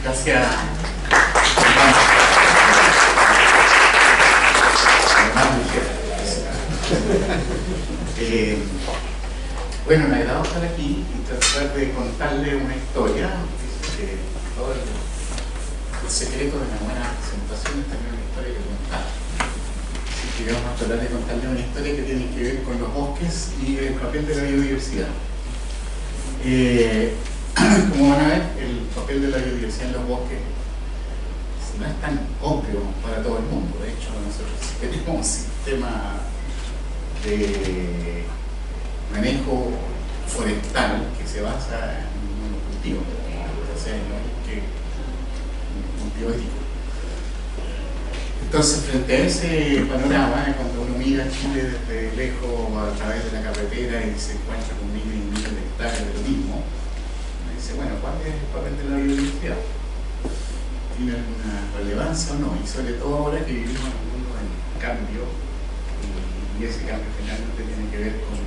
Gracias. Bueno, me ha agradado estar aquí y tratar de contarle una historia. Todo el secreto de una buena presentación es tener una historia que contar. Así que vamos a tratar de contarle una historia que tiene que ver con los bosques y el papel de la biodiversidad. Como van a ver, el papel de la biodiversidad en los bosques no es tan obvio para todo el mundo. De hecho, nosotros tenemos un sistema de manejo forestal que se basa en un monocultivo, o sea, en un cultivo ético. Entonces, frente a ese panorama, cuando uno mira Chile desde lejos a través de la carretera y se encuentra con miles y miles de hectáreas de lo mismo, uno dice, bueno, ¿cuál es el papel de la biodiversidad? ¿Tiene alguna relevancia o no? Y sobre todo ahora que vivimos en un mundo en cambio, y ese cambio finalmente tiene que ver con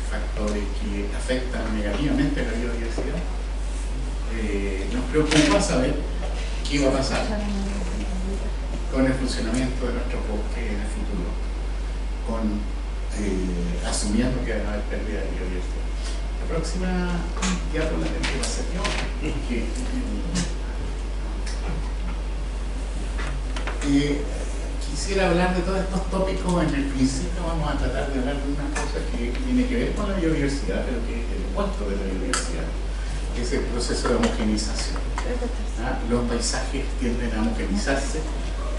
factores que afectan negativamente a la biodiversidad, nos preocupa saber qué va a pasar con el funcionamiento de nuestros bosques en el futuro, asumiendo que va a haber pérdida de biodiversidad. La próxima diapositiva que va a ser yo es que quisiera hablar de todos estos tópicos. En el principio vamos a tratar de hablar de una cosa que tiene que ver con la biodiversidad, pero que es el opuesto de la biodiversidad, que es el proceso de homogenización. Los paisajes tienden a homogenizarse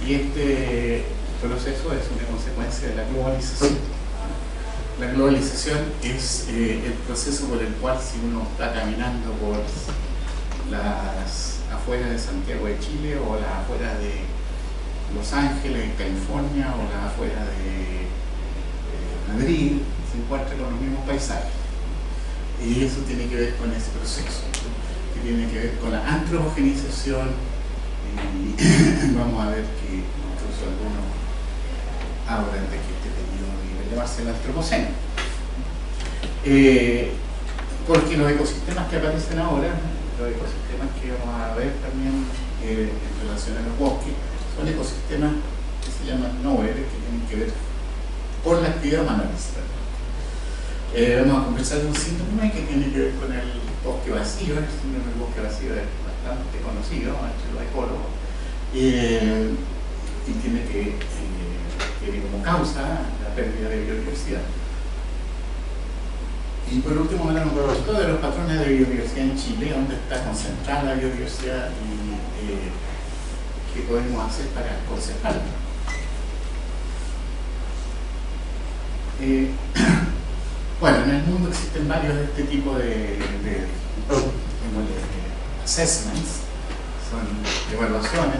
y este proceso es una consecuencia de la globalización. La globalización es el proceso por el cual, si uno está caminando por las afueras de Santiago de Chile o las afueras de Los Ángeles, California, o las afueras de Madrid, se encuentra con los mismos paisajes. Y eso tiene que ver con ese proceso, que tiene que ver con la antropogenización, y vamos a ver que incluso algunos hablan de que este periodo debe llamarse el antropoceno. Porque los ecosistemas que aparecen ahora, los ecosistemas que vamos a ver también en relación a los bosques, son ecosistemas que se llaman noveles, que tienen que ver con la actividad humana. Vamos a conversar de un síndrome que tiene que ver con el bosque vacío. El síndrome del bosque vacío es bastante conocido entre los ecólogos, y tiene como causa la pérdida de biodiversidad. Y por último, hablar un poco de los patrones de biodiversidad en Chile, donde está concentrada la biodiversidad y qué podemos hacer para conservarla. Bueno, en el mundo existen varios de este tipo de assessments, son evaluaciones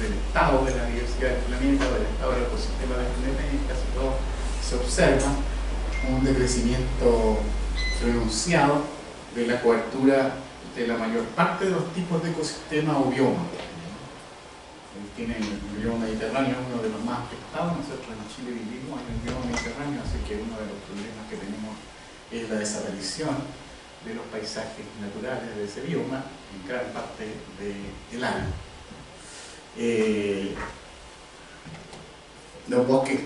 del estado de la biodiversidad del planeta o del estado del ecosistema del planeta, y en casi todo se observa un decrecimiento pronunciado de la cobertura de la mayor parte de los tipos de ecosistemas o biomas. Tiene el bioma mediterráneo, uno de los más afectados. Nosotros en Chile vivimos en el bioma mediterráneo, así que uno de los problemas que tenemos es la desaparición de los paisajes naturales de ese bioma en gran parte del año. Los bosques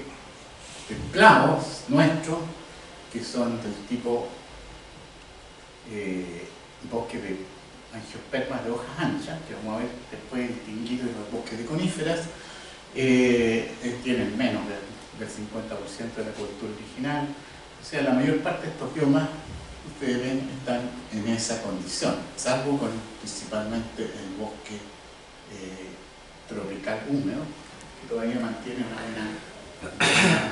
templados nuestros, que son del tipo bosques de angiospermas de hojas anchas, que vamos a ver después distinguido de los bosques de coníferas, tienen menos del 50% de la cobertura original. O sea, la mayor parte de estos biomas, ustedes ven, están en esa condición, salvo con principalmente el bosque tropical húmedo, que todavía mantiene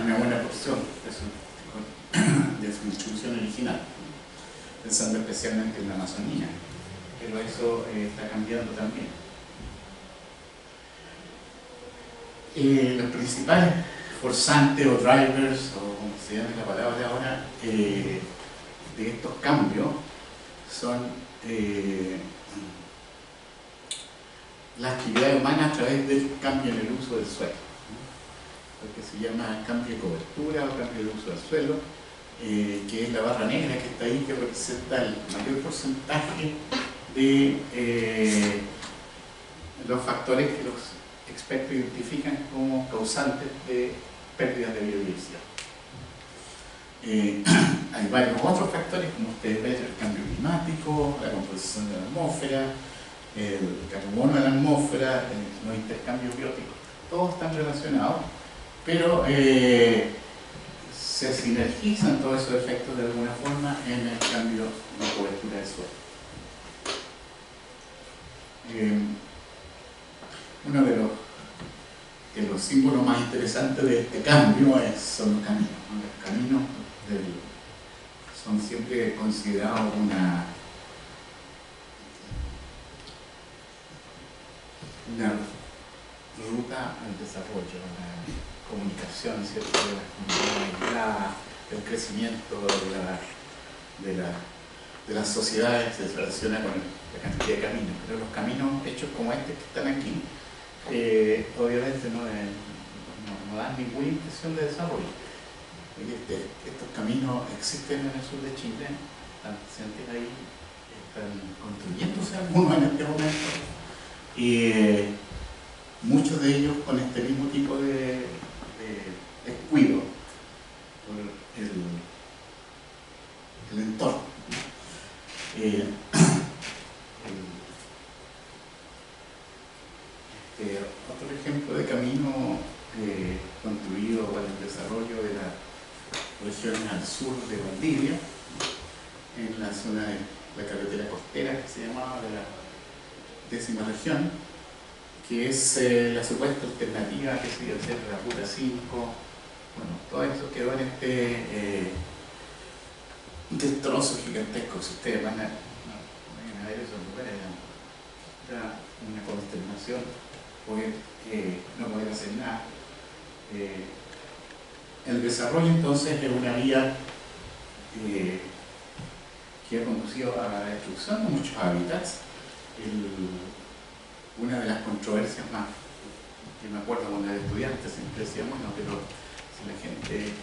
una buena porción de su distribución original, pensando especialmente en la Amazonía. Pero eso está cambiando también. Los principales forzantes o drivers, o como se llama la palabra ahora, de estos cambios son la actividad humana a través del cambio en el uso del suelo, lo que se llama cambio de cobertura o cambio de uso del suelo, que es la barra negra que está ahí, que representa el mayor porcentaje de los factores que los expertos identifican como causantes de pérdidas de biodiversidad. Hay varios otros factores, como ustedes ven: el cambio climático, la composición de la atmósfera, el carbono de la atmósfera, los intercambios bióticos. Todos están relacionados, pero se sinergizan todos esos efectos de alguna forma en el cambio de cobertura del suelo. Uno de los símbolos más interesantes de este cambio son los caminos. Los caminos son siempre considerados una ruta al desarrollo, una comunicación, ¿cierto?, de las comunidades aisladas, del crecimiento de las sociedades. Se relaciona con la cantidad de caminos, pero los caminos hechos como este que están aquí obviamente no dan ninguna impresión de desarrollo. Estos caminos existen en el sur de Chile, están presentes ahí, están construyéndose algunos en este momento, y muchos de ellos con este mismo tipo de descuido por el entorno. Otro ejemplo de camino construido para el desarrollo de las regiones al sur de Valdivia, en la zona de la carretera costera, que se llamaba de la 10ª región, que es la supuesta alternativa que se iba a hacer la Ruta 5. Bueno, todo eso quedó en este destrozo gigantesco. Si ustedes van a ver esos lugares, era una consternación no poder hacer nada. El desarrollo entonces es una vía que ha conducido a la destrucción de muchos hábitats. Una de las controversias más que me acuerdo cuando era estudiante, siempre decíamos, no, pero si la gente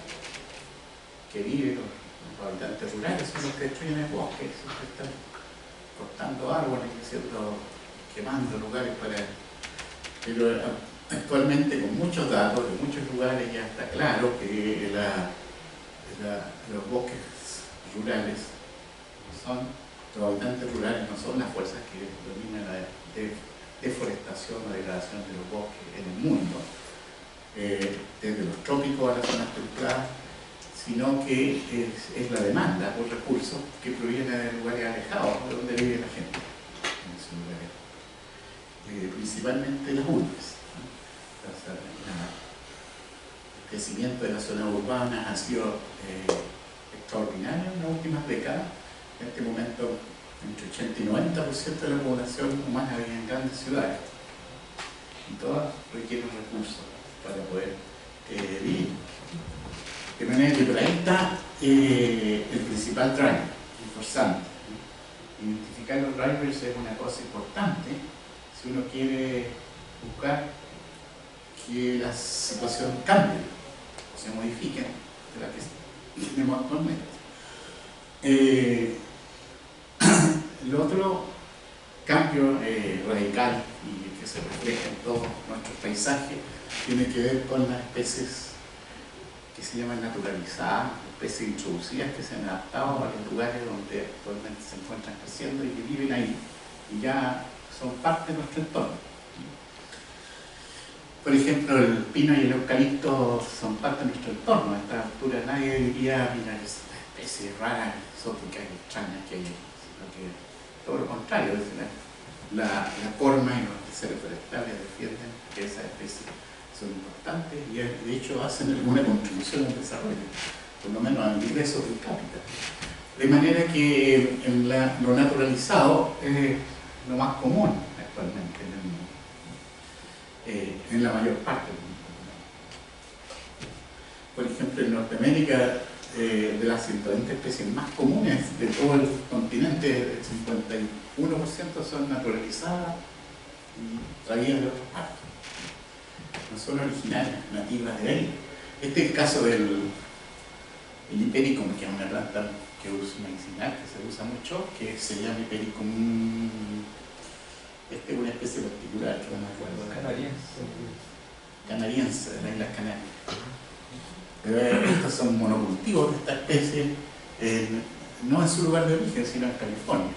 que vive, los habitantes rurales, son los que destruyen el bosque, siempre están cortando árboles, ¿cierto?, quemando lugares para... Pero actualmente, con muchos datos de muchos lugares, ya está claro que los bosques rurales los habitantes rurales no son las fuerzas que dominan la deforestación o degradación de los bosques en el mundo, desde los trópicos a las zonas templadas, sino que es la demanda por recursos que proviene de lugares alejados de donde vive la gente, en esos lugares. Principalmente las urbes. El crecimiento de las zonas urbanas ha sido extraordinario en las últimas décadas. En este momento, entre 80 y 90% de la población humana vive en grandes ciudades, y todas requieren recursos para poder vivir. De manera que por ahí está el principal driver, el forzante. Identificar los drivers es una cosa importante si uno quiere buscar que la situación cambie o se modifique de la que tenemos actualmente. El otro cambio radical y que se refleja en todos nuestros paisajes tiene que ver con las especies que se llaman naturalizadas, especies introducidas que se han adaptado a los lugares donde actualmente se encuentran creciendo y que viven ahí y ya son parte de nuestro entorno. Por ejemplo, el pino y el eucalipto son parte de nuestro entorno. A esta altura nadie diría, mira, estas especies raras, exóticas y extrañas que hay, sino que todo lo contrario, la forma y los seres forestales defienden que esas especies son importantes y de hecho hacen alguna contribución al desarrollo, por lo menos al ingreso per cápita. De manera que lo naturalizado es lo más común actualmente en el mundo, en la mayor parte del mundo. Por ejemplo, en Norteamérica, de las 120 especies más comunes de todo el continente, el 51% son naturalizadas y traídas de otras partes. No son originarias, nativas de ahí. Este es el caso del hipericum, que es una planta que es uso medicinal, que se usa mucho, que se llama Hipericum, es una especie particular, que no me acuerdo. Canariense, de las Islas Canarias. Pero estos son monocultivos de esta especie, no en su lugar de origen, sino en California.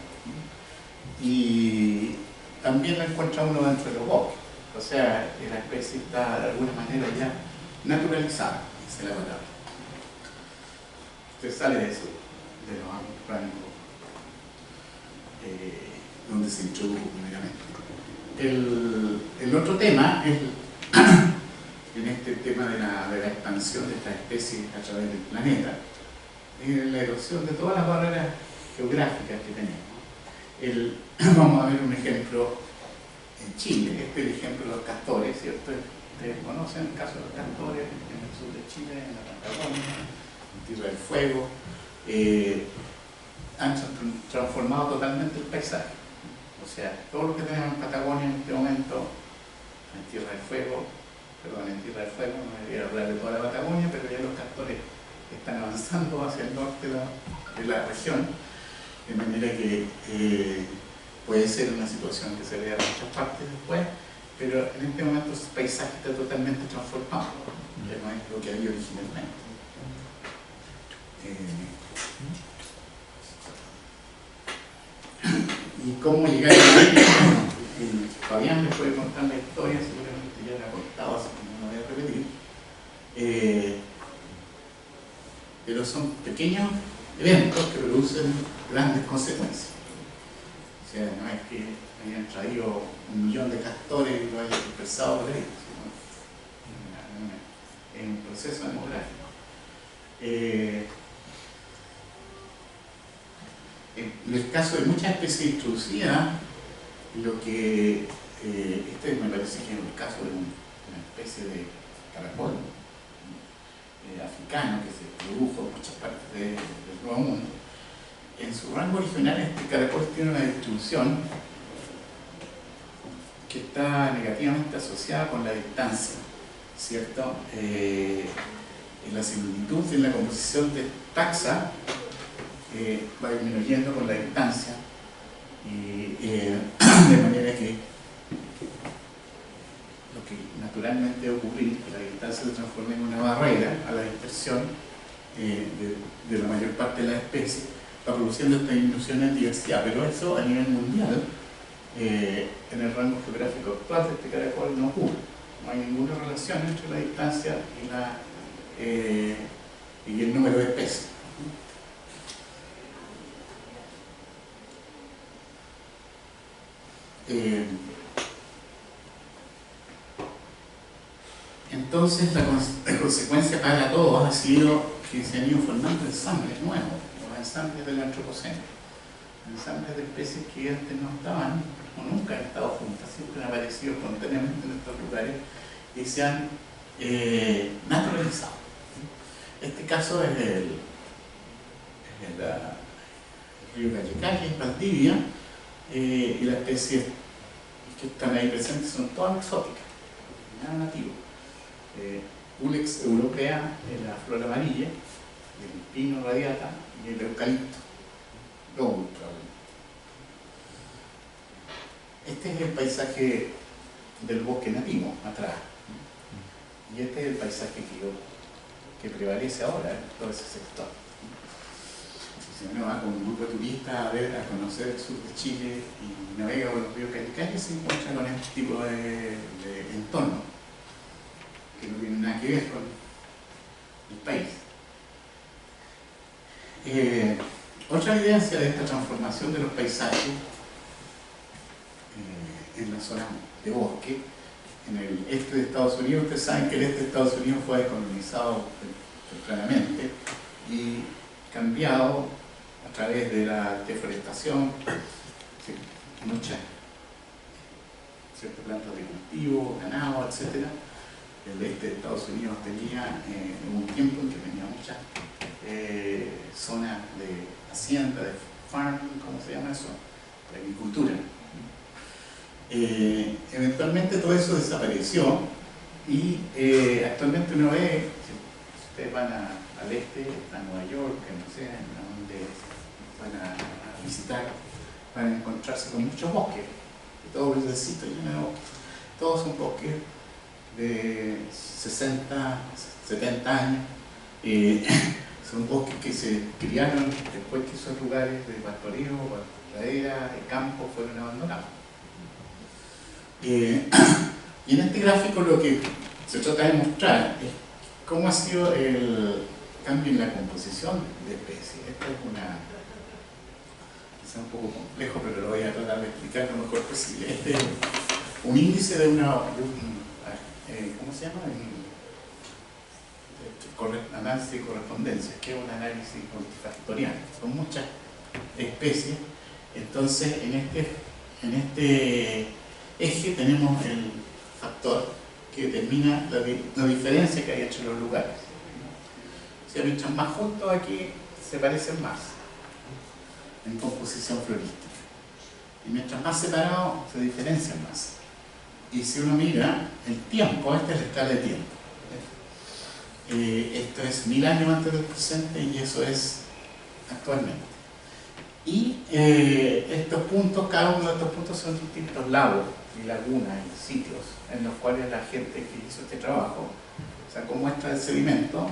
Y también la encuentra uno dentro de los bosques. O sea, la especie está de alguna manera ya naturalizada, esa es la palabra. Usted sale de eso, de los rangos donde se introdujo primeramente. El otro tema es en este tema de la expansión de estas especies a través del planeta, es la erosión de todas las barreras geográficas que tenemos. Vamos a ver un ejemplo en Chile, este es el ejemplo de los castores, ¿cierto? Ustedes conocen el caso de los castores en el sur de Chile, en la Patagonia, en Tierra del Fuego, han transformado totalmente el paisaje. O sea, todo lo que tenemos en Patagonia en este momento, en Tierra del Fuego, no debería hablar de toda la Patagonia, pero ya los castores están avanzando hacia el norte de la región, de manera que puede ser una situación que se vea en muchas partes después, pero en este momento el paisaje está totalmente transformado, ya no es lo que había originalmente. ¿Y cómo llegar a ahí? Fabián les puede contar la historia, seguramente ya la ha contado, así que no la voy a repetir. Pero son pequeños eventos que producen grandes consecuencias. O sea, no es que hayan traído 1 millón de castores y lo hayan dispersado por ahí, sino es un proceso demográfico. En el caso de muchas especies introducidas, lo que este me parece que es el caso de una especie de caracol africano que se produjo en muchas partes del Nuevo Mundo. En su rango original, este caracol tiene una distribución que está negativamente asociada con la distancia, ¿cierto? En la similitud en la composición de taxa va disminuyendo con la distancia, y de manera que lo que naturalmente debe ocurrir, que la distancia se transforme en una barrera a la dispersión de la mayor parte de las especies, va produciendo esta disminución en diversidad, pero eso a nivel mundial, en el rango geográfico actual de este caracol no ocurre. No hay ninguna relación entre la distancia y el número de especies. Entonces la consecuencia para todos ha sido que se han ido formando ensambles nuevos, los ensambles del antropoceno, ensambles de especies que antes no estaban o nunca han estado juntas, siempre han aparecido espontáneamente en estos lugares y se han naturalizado. Este caso es el río Callecay, en Valdivia, y las especies que están ahí presentes son todas exóticas, nada nativo. Ulex europea, la flor amarilla, el pino radiata y el eucalipto. Este es el paisaje del bosque nativo, atrás. Y este es el paisaje que prevalece ahora en todo ese sector. Si uno va con un grupo de turistas a conocer el sur de Chile y navega por los ríos Callicayes, se encuentra con este tipo de entorno que no tiene nada que ver con el país. Otra evidencia de esta transformación de los paisajes en la zona de bosque, en el este de Estados Unidos. Ustedes saben que el este de Estados Unidos fue descolonizado tempranamente y cambiado a través de la deforestación, muchas plantas de cultivo, ganado, etc. El este de Estados Unidos tenía un tiempo en que tenía muchas zonas de hacienda, de farming, ¿cómo se llama eso? De agricultura. Eventualmente todo eso desapareció y actualmente uno ve, si ustedes van a al este está Nueva York, que no sé, a donde van a visitar, van a encontrarse con muchos bosques, todo verdecito lleno de bosques. Todos son bosques de 60, 70 años. Son bosques que se criaron después que esos lugares de pastoreo, pradera, de campo fueron abandonados. Y en este gráfico lo que se trata de mostrar es cómo ha sido el cambio en la composición de especies. Esto es quizá un poco complejo, pero lo voy a tratar de explicar lo mejor posible. Este es un índice de ¿cómo se llama? Análisis de correspondencia, que es un análisis multifactorial. Son muchas especies. Entonces, en este eje tenemos el factor que determina la diferencia que hay entre los lugares. O sea, mientras más juntos aquí se parecen más en composición florística. Y mientras más separados se diferencian más. Y si uno mira el tiempo, esta es la escala de tiempo. Esto es 1000 años antes del presente y eso es actualmente. Y estos puntos, cada uno de estos puntos son distintos lagos y lagunas y sitios en los cuales la gente que hizo este trabajo sacó muestras del sedimento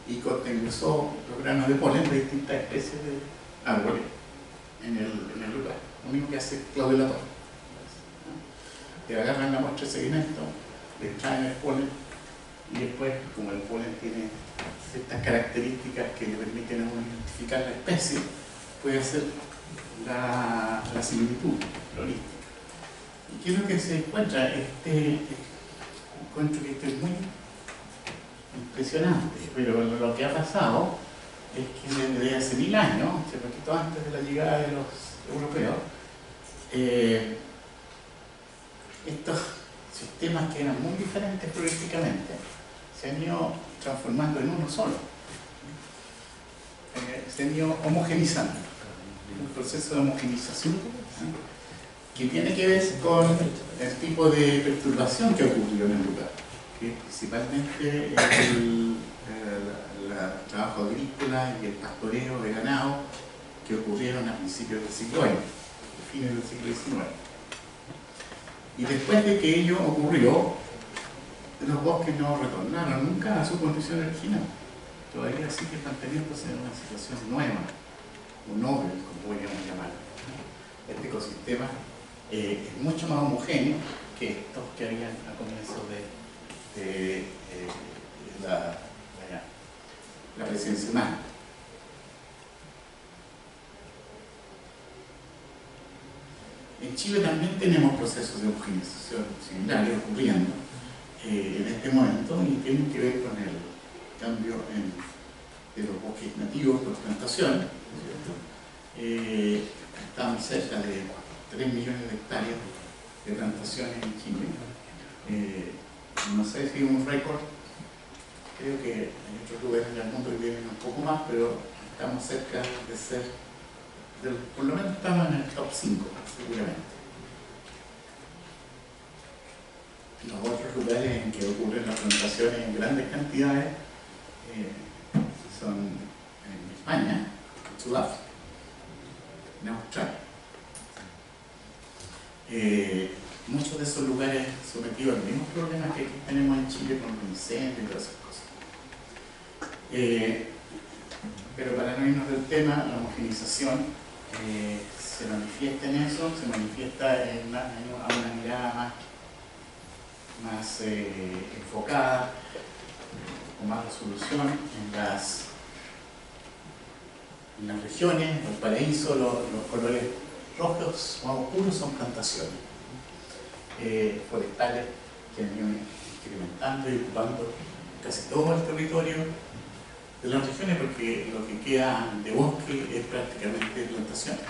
y contabilizó los granos de polen de distintas especies de árboles en el lugar. Lo mismo que hace Claudio Latorre. Te agarran la muestra de sedimento, le extraen el polen y después, como el polen tiene ciertas características que le permiten a uno identificar la especie, puede hacer la similitud florística. ¿Y qué es lo que se encuentra? Encuentro que esto es muy impresionante, pero lo que ha pasado es que desde hace 1000 años, un poquito antes de la llegada de los europeos, estos sistemas que eran muy diferentes florísticamente se han ido transformando en uno solo. Se han ido homogenizando. Un proceso de homogenización que tiene que ver con el tipo de perturbación que ocurrió en el lugar, que principalmente el trabajo agrícola y el pastoreo de ganado que ocurrieron a principios del siglo XX, a fines del siglo XIX. Y después de que ello ocurrió, los bosques no retornaron nunca a su condición original. Todavía siguen manteniéndose en una situación nueva, un noble, como podríamos llamarlo. Este ecosistema es mucho más homogéneo que estos que habían a comienzos de la presencia humana. En Chile también tenemos procesos de homogenización similares ocurriendo en este momento y tienen que ver con el cambio de los bosques nativos, de las plantaciones, ¿cierto? Estamos cerca de 3 millones de hectáreas de plantaciones en Chile. No sé si es un récord, creo que hay otros lugares en el mundo que tienen un poco más, pero estamos cerca de ser, por lo menos estamos en el top 5, seguramente. Los otros lugares en que ocurren las plantaciones en grandes cantidades son en España, en Sudáfrica, en Australia. Muchos de esos lugares sometidos a los mismos problemas que aquí tenemos en Chile con los incendios y todas esas cosas. Pero para no irnos del tema, la homogenización se manifiesta en eso, se manifiesta a una mirada más enfocada, con más resolución en las regiones, en el paraíso, los colores rojos más oscuros son plantaciones forestales que han ido incrementando y ocupando casi todo el territorio de las regiones, porque lo que queda de bosque es prácticamente plantaciones.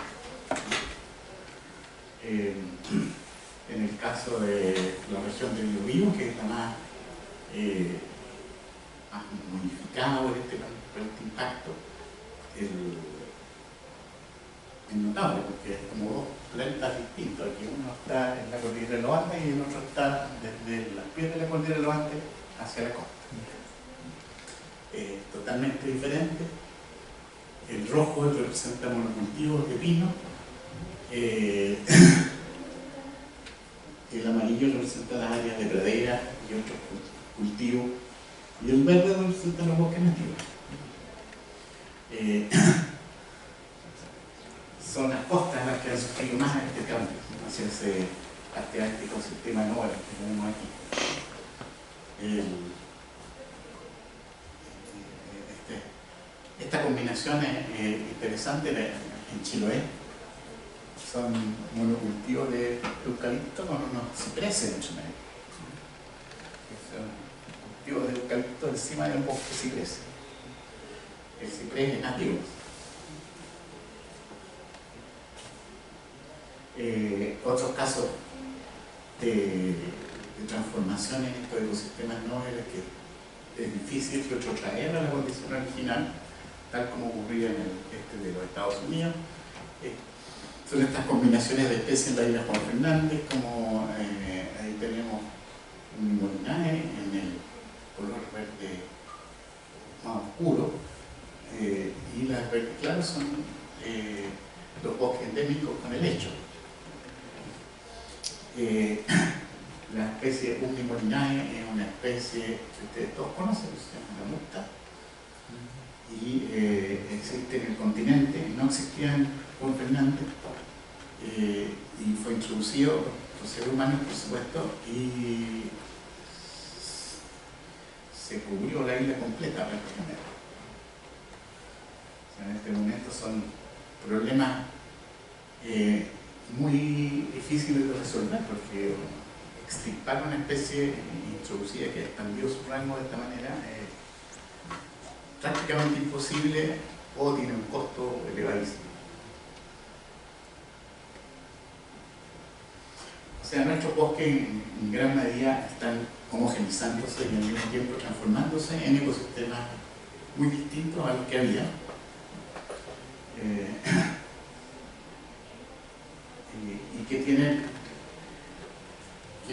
En el caso de la región de Biobío, que es la más modificada por este impacto, es notable porque es como dos planetas distintos. Aquí uno está en la cordillera de los Andes y el otro está desde las pies de la cordillera de los Andes hacia la costa. totalmente diferentes. El rojo representa monocultivos de pino, el amarillo representa las áreas de pradera y otros cultivos, y el verde representa los bosques nativos. Son las costas las que han sufrido más este cambio hacia este ecosistema nuevo que tenemos aquí. Esta combinación es interesante en Chiloé. Son monocultivos de eucalipto con unos cipreses entre medio. Son cultivos de eucalipto encima de un bosque ciprés. El ciprés es nativo. Otros casos de transformación en estos ecosistemas nobles que es difícil retrotraer a la condición original, tal como ocurría en el este de los Estados Unidos. Son estas combinaciones de especies en la isla Juan Fernández, como ahí tenemos un molinaje en el color verde más oscuro, y las verdes claras son los bosques endémicos con helecho. La especie Unimolinae es una especie que ustedes todos conocen, se llama la musta, y existe en el continente, no existía en Juan Fernández, y fue introducido por seres humanos, por supuesto, y se cubrió la isla completa prácticamente. O sea, en este momento son problemas muy difíciles de resolver, porque extirpar una especie introducida que expandió su rango de esta manera es prácticamente imposible o tiene un costo elevadísimo. O sea, nuestros bosques en gran medida están homogenizándose y al mismo tiempo transformándose en ecosistemas muy distintos a los que había. Y que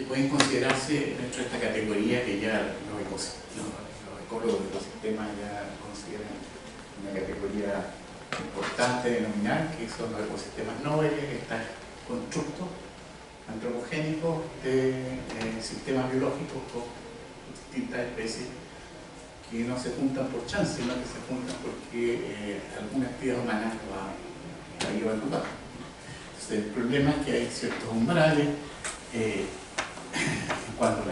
pueden considerarse dentro de esta categoría que ya los ecólogos de ecosistemas ya consideran una categoría importante de denominar, que son los ecosistemas nobles, estos constructos antropogénicos de sistemas biológicos con distintas especies que no se juntan por chance, sino que se juntan porque alguna actividad humana la lleva al lugar. Entonces, el problema es que hay ciertos umbrales cuando el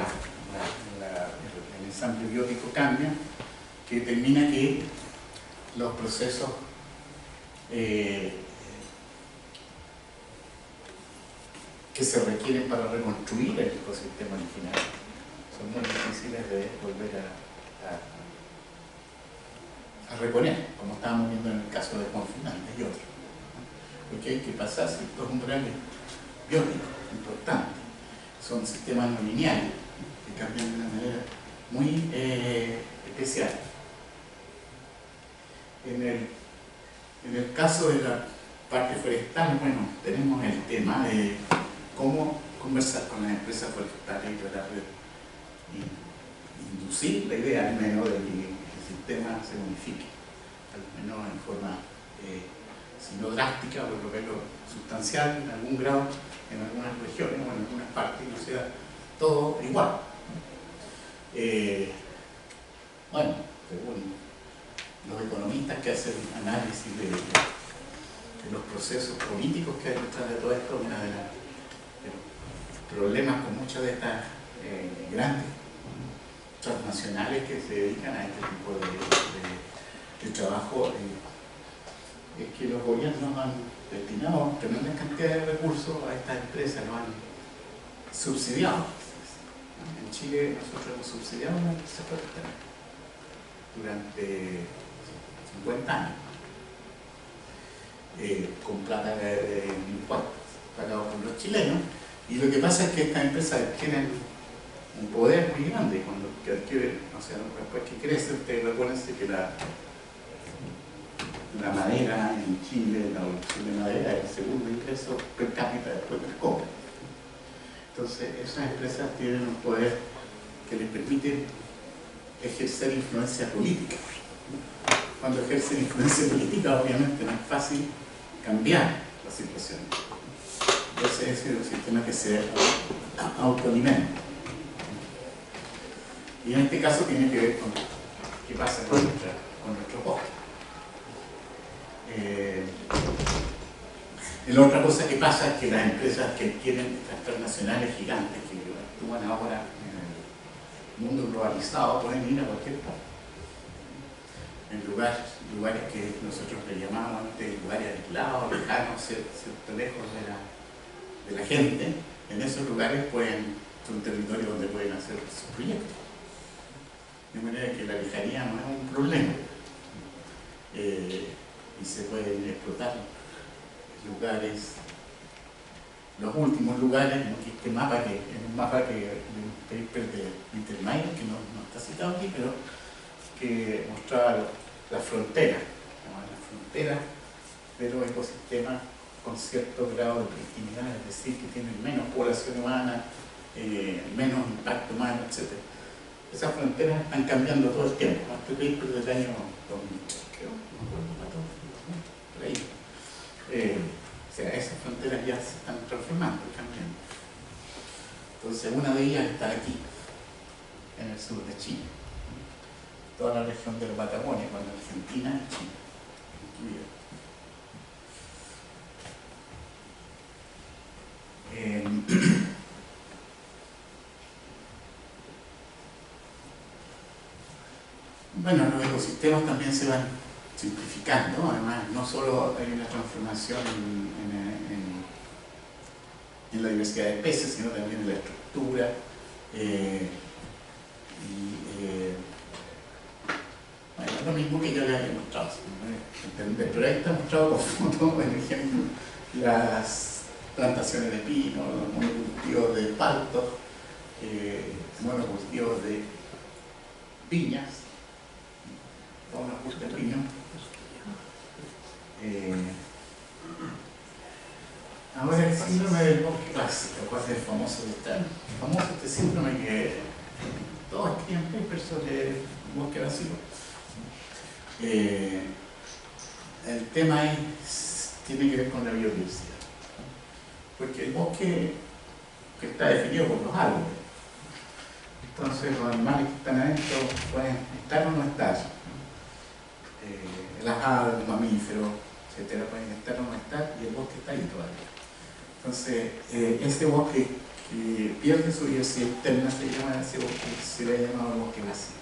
ensamble biótico cambia, que determina que los procesos que se requieren para reconstruir el ecosistema original son muy difíciles de volver a reponer, como estábamos viendo en el caso de Juan Fernández y otros. Porque hay que pasar ciertos umbrales bióticos importantes. Son sistemas no lineales que cambian de una manera muy especial. En el caso de la parte forestal, bueno, tenemos el tema de cómo conversar con las empresas forestales y tratar de inducir la idea, al menos, de que el sistema se modifique, al menos en forma, si no drástica, por lo menos sustancial, en algún grado, en algunas regiones o en algunas partes, no sea todo igual. Bueno, según los economistas que hacen análisis de los procesos políticos que hay detrás de todo esto, una de los problemas con muchas de estas grandes transnacionales que se dedican a este tipo de trabajo es que los gobiernos han destinado tremendas cantidades de recursos a estas empresas, lo han subsidiado. En Chile nosotros hemos subsidiado una empresa forestal durante 50 años con plata de impuestos pagados por los chilenos, y lo que pasa es que estas empresas adquieren un poder muy grande cuando adquieren, o sea, después que crece, ustedes recuérdense que la madera en Chile, la producción de madera es el segundo ingreso per cápita después del cobre. Entonces esas empresas tienen un poder que les permite ejercer influencia política. Cuando ejercen influencia política, obviamente no es fácil cambiar la situación. Entonces ese es un sistema que se autoalimenta. Y en este caso tiene que ver con qué pasa con nuestro bosque. La otra cosa que pasa es que las empresas que adquieren estas transnacionales gigantes que actúan ahora en el mundo globalizado pueden ir a cualquier parte. En lugares que nosotros le llamábamos antes lugares aislados, lejanos, lejos de la gente, en esos lugares son territorios donde pueden hacer sus proyectos. De manera que la lejanía no es un problema. Y se pueden explotar lugares, los últimos lugares, ¿no? Este mapa es un mapa de un paper de Wintermeyer, que no está citado aquí, pero que mostraba las fronteras, pero ecosistemas con cierto grado de pristinidad, es decir, que tienen menos población humana, menos impacto humano, etc. Esas fronteras están cambiando todo el tiempo. Este paper del año 2000, creo, por ahí. O sea, esas fronteras ya se están transformando, cambiando. Entonces, una de ellas está aquí, en el sur de Chile. Toda la región de la Patagonia, cuando Argentina y Chile, incluida. Bueno, los ecosistemas también se van simplificando, ¿no? Además, no solo hay una transformación en la diversidad de especies, sino también en la estructura. Bueno, lo mismo que yo les había mostrado, ¿no? Pero ahí está mostrado con fotos, por ejemplo, las plantaciones de pino, los monocultivos de paltos, monocultivos de viñas, todos los cultivos de pino. Ahora el síndrome del bosque clásico, ¿cuál es el famoso este síndrome que todos escriben papers sobre el bosque básico? El tema tiene que ver con la biodiversidad, porque el bosque que está definido por los árboles, entonces los animales que están adentro pueden estar o no estar, las aves, los mamíferos, etcétera, pueden estar o no estar, y el bosque está ahí todavía. Entonces, este bosque que pierde su diversidad interna se llama ese bosque, se le ha llamado bosque vacío.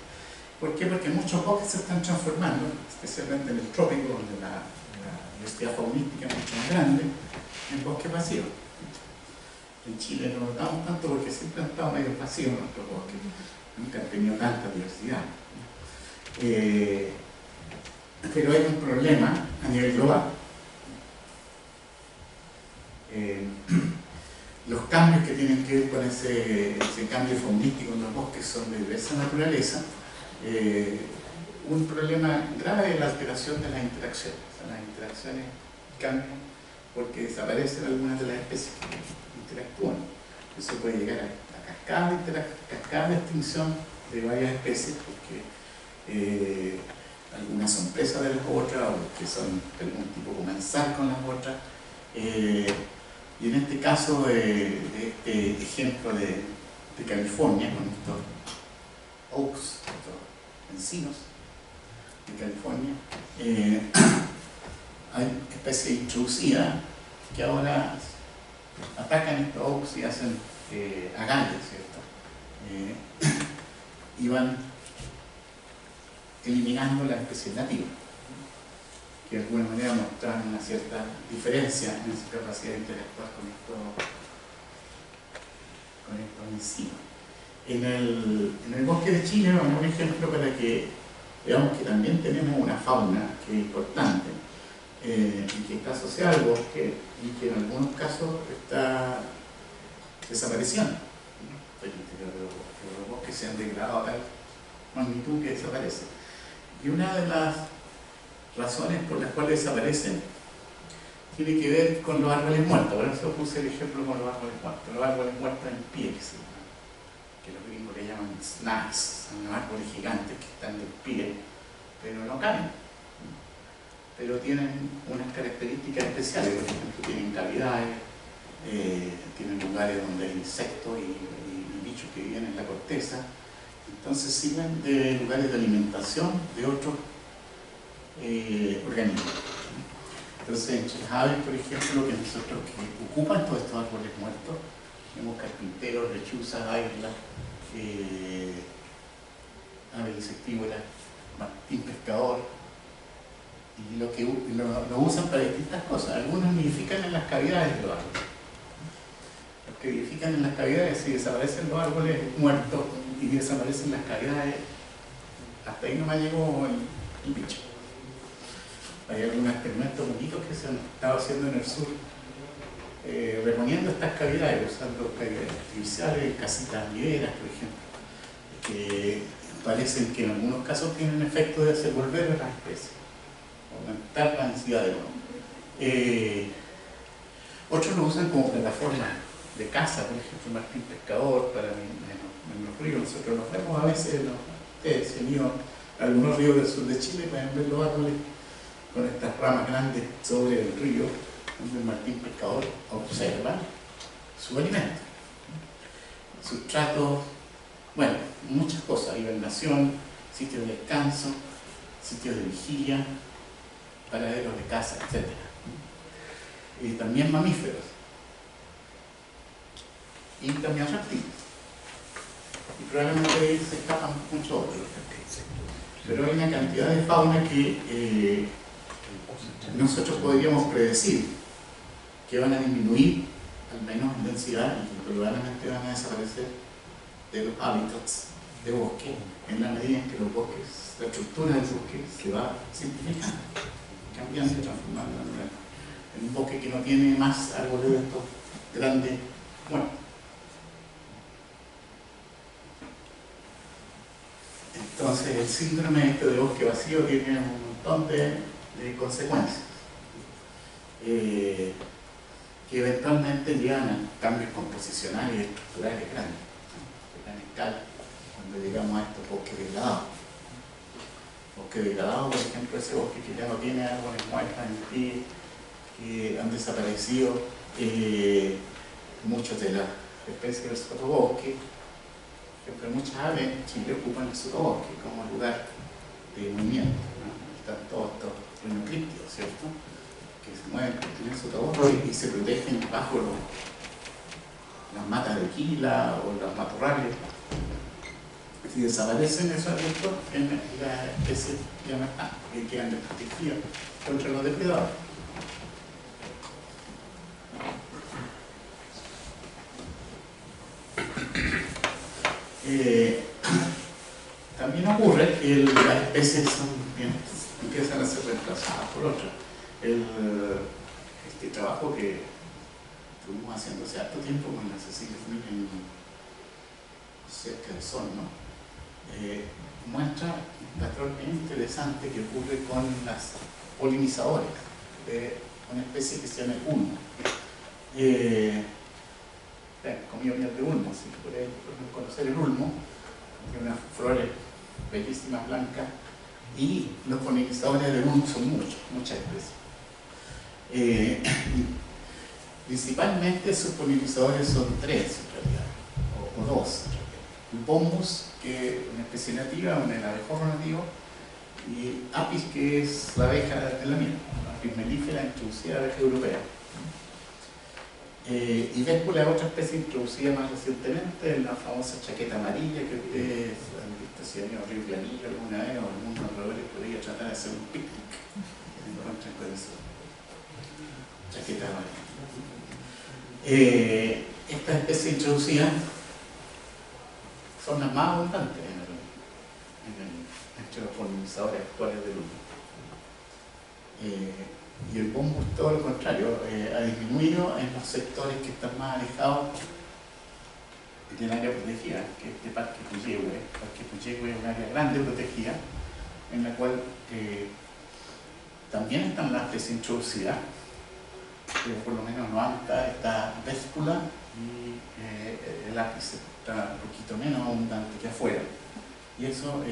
¿Por qué? Porque muchos bosques se están transformando, especialmente en el trópico, donde la diversidad faunística es mucho más grande, en bosques vacíos. En Chile no lo notamos tanto porque siempre han estado medio vacíos nuestros bosques, nunca han tenido tanta diversidad. Pero hay un problema a nivel global. Los cambios que tienen que ver con ese cambio faunístico en los bosques son de diversa naturaleza. Un problema grave es la alteración de las interacciones. O sea, las interacciones cambian porque desaparecen algunas de las especies que interactúan. Eso puede llegar a cascadas de extinción de varias especies porque algunas son presas de las otras o que son de algún tipo comensal con las otras. Y en este caso de este ejemplo de California, con estos oaks, estos encinos de California, hay especies introducidas que ahora atacan estos oaks y hacen agallas, ¿cierto? Y van eliminando las especies nativas, que de alguna manera mostran una cierta diferencia en su capacidad de interactuar con estos encinos. En el bosque de Chile vamos a un ejemplo para que veamos que también tenemos una fauna que es importante y que está asociada al bosque y que en algunos casos está desapareciendo. Los bosques se han degradado a tal magnitud que desaparecen. Y una de las razones por las cuales desaparecen tiene que ver con los árboles muertos. Por eso puse el ejemplo con los árboles muertos en pie, que se llama. que los gringos le llaman snacks, son unos árboles gigantes que están de pie, pero no caen. Pero tienen unas características especiales, por ejemplo, tienen cavidades, tienen lugares donde hay insectos y bichos que viven en la corteza, entonces sirven de lugares de alimentación de otros organismos. Entonces en Chilhaven, por ejemplo, que nosotros que ocupan todos estos árboles muertos, tenemos carpinteros, lechuzas, águilas, aves insectívoras, martín pescador, y lo usan para distintas cosas. Algunos nidifican en las cavidades de los árboles. Los que nidifican en las cavidades, si desaparecen los árboles muertos y desaparecen las cavidades, hasta ahí nomás llegó el bicho. Hay algunos experimentos bonitos que se han estado haciendo en el sur, reponiendo estas cavidades, usando cavidades artificiales, casitas viveras, por ejemplo, que parecen que en algunos casos tienen efecto de hacer volver a las especies, aumentar la densidad de nuevo. Otros lo usan como plataforma de caza, por ejemplo, martín pescador, para en los ríos. Nosotros los vemos a veces, ustedes se han ido a algunos ríos del sur de Chile, pueden ver los árboles con estas ramas grandes sobre el río, donde el martín pescador observa su alimento, sustratos, bueno, muchas cosas, hibernación, sitios de descanso, sitios de vigilia, paraderos de caza, etc. Y también mamíferos, y también reptiles. Y probablemente de ahí se escapan muchos otros. Pero hay una cantidad de fauna que nosotros podríamos predecir que van a disminuir, al menos en densidad, y que probablemente van a desaparecer de los hábitats de bosque, en la medida en que los bosques, la estructura del bosque se va simplificando, cambiando y transformando en un bosque que no tiene más árboles de estos grandes muertos. Entonces el síndrome de bosque vacío tiene un montón de consecuencias que eventualmente llevan a cambios composicionales y estructurales grandes, a gran escala, cuando llegamos a estos bosques degradados. Bosque degradado, por ejemplo, ese bosque que ya no tiene árboles muertos en pie, que han desaparecido muchas de las especies del sotobosque. Por ejemplo, muchas aves en Chile ocupan el sotobosque como lugar de movimiento, ¿no? Están todos estos rinocríptidos, ¿cierto?, que se mueven en el sotobosque y se protegen bajo las matas de quila o los matorrales. Si desaparecen esos arbustos, las especies ya no están, porque quedan desprotegidas contra los depredadores. También ocurre que las especies empiezan a ser reemplazadas por otras. Este trabajo que estuvimos haciendo hace harto tiempo con la Cecilia Flumin cerca del Sol, ¿no? Muestra un patrón bien interesante que ocurre con las polinizadores de una especie que se llama el ulmo. Comido miel de ulmo, si por ahí pueden conocer el ulmo, tiene unas flores bellísimas blancas, y los polinizadores del ulmo son muchas especies. Principalmente sus polinizadores son tres en realidad, o dos en realidad. El bombus, que es una especie nativa, el abejorro nativo, y apis, que es la abeja de la miel, la apis mellifera introducida, abeja europea. Y Véspula es otra especie introducida más recientemente, la famosa chaqueta amarilla, que ustedes han visto si han ido a Río Planillo alguna vez, o algún alrededor podría tratar de hacer un picnic, se encuentran con eso, chaqueta amarilla. Estas especies introducidas son las más abundantes entre los polinizadores actuales del humo. Y el bombus, todo lo contrario, ha disminuido en los sectores que están más alejados del área protegida, que es este Parque Puyehue. El Parque Puyehue es un área grande protegida, en la cual también están las especies introducidas, pero por lo menos no está Véspula, y el apis está un poquito menos abundante que afuera, y eso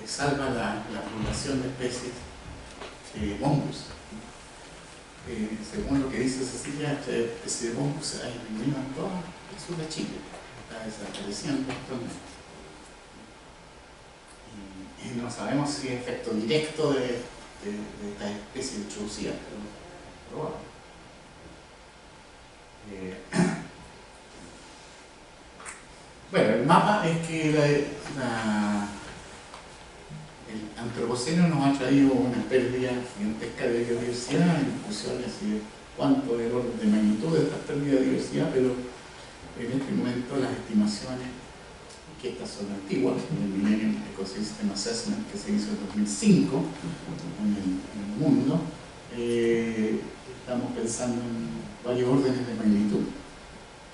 salva la población de especies mongus. Según lo que dice Cecilia, esta especie de mongus se ha disminuido en todo el sur de Chile, está desapareciendo actualmente. Y no sabemos si es efecto directo de esta especie introducida, pero bueno. Bueno, el mapa es que el antropoceno nos ha traído una pérdida gigantesca de biodiversidad, discusiones y cuánto es el orden de magnitud de esta pérdida de diversidad, pero en este momento las estimaciones, que estas son antiguas, del Millennium Ecosystem Assessment que se hizo en 2005 en el mundo, estamos pensando en varios órdenes de magnitud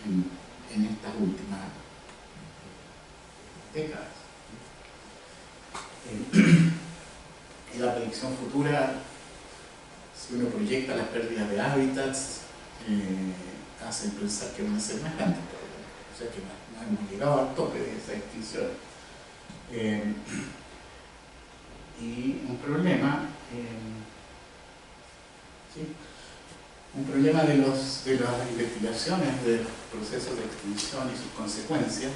en estas últimas décadas. En la predicción futura, si uno proyecta las pérdidas de hábitats, hacen pensar que van a ser más grandes, o sea que no hemos llegado al tope de esa extinción. Y un problema, ¿sí? Un problema de las investigaciones de procesos de extinción y sus consecuencias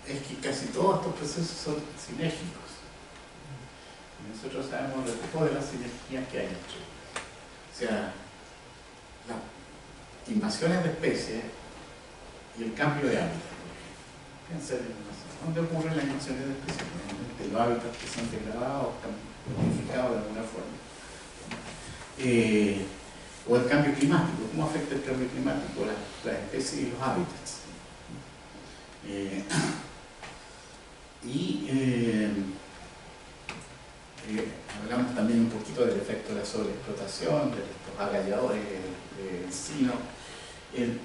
es que casi todos estos procesos son sinérgicos. Y nosotros sabemos de todas las sinergias que hay entre ellos. O sea, las invasiones de especies y el cambio de hábitat. Piensen en dónde ocurren las invasiones de especies, de los hábitats que son degradados, modificados de alguna forma. O el cambio climático, ¿cómo afecta el cambio climático a las especies y los hábitats? Hablamos también un poquito del efecto de la sobreexplotación, de estos agalladores de encino. El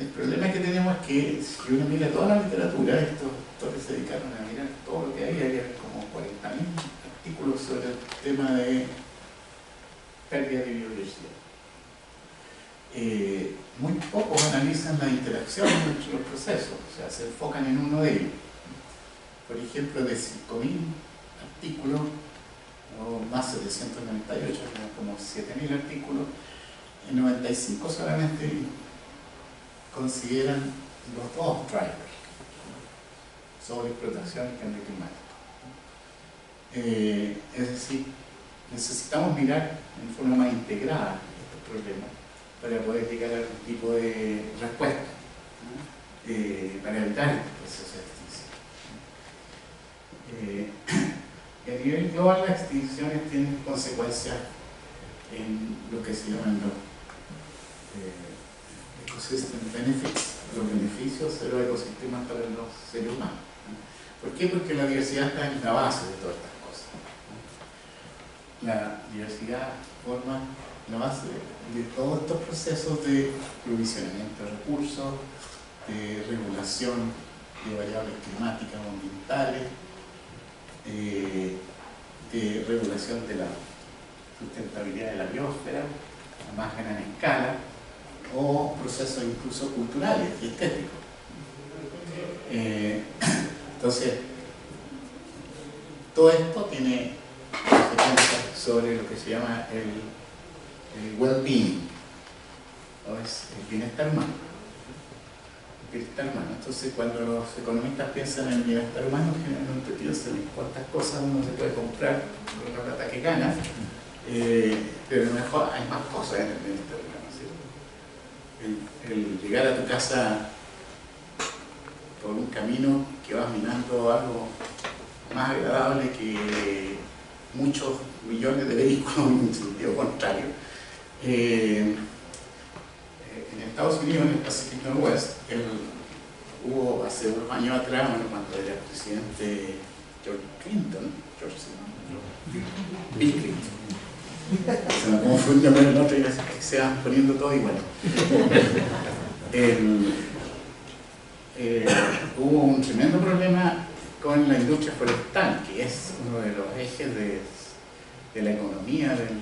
problema que tenemos es que si uno mira toda la literatura, estos autores se dedicaron a mirar todo lo que había como 40.000 artículos sobre el tema de pérdida de biodiversidad. Muy pocos analizan la interacción entre los procesos, o sea, se enfocan en uno de ellos. Por ejemplo, de 5.000 artículos, o más 798, como 7.000 artículos, en 95 solamente consideran los dos drivers, sobreexplotación y cambio climático. Es decir, necesitamos mirar en forma más integrada estos problemas para poder llegar a algún tipo de respuesta, para evitar este proceso de extinción. A nivel global, las extinciones tienen consecuencias en lo que se llaman los ecosystem benefits, los beneficios de los ecosistemas para los seres humanos. ¿Por qué? Porque la diversidad está en la base de todas estas cosas. La diversidad forma la base de todos estos procesos de provisionamiento de recursos, de regulación de variables climáticas o ambientales, de regulación de la sustentabilidad de la biosfera a más gran escala, o procesos incluso culturales y estéticos. Entonces, todo esto tiene consecuencias sobre lo que se llama el well-being, o es el bienestar humano. El bienestar humano. Entonces, cuando los economistas piensan en el bienestar humano, generalmente piensan en cuántas cosas uno se puede comprar con la plata que gana, pero mejor hay más cosas en el bienestar humano, ¿sí? El llegar a tu casa por un camino que vas mirando algo más agradable que muchos millones de vehículos en sentido contrario. En Estados Unidos, en el Pacific Northwest, hubo hace unos años atrás, cuando era presidente George Clinton, Bill Clinton. Se me confundió con el otro y se van poniendo todo igual. Hubo un tremendo problema con la industria forestal, que es uno de los ejes de la economía del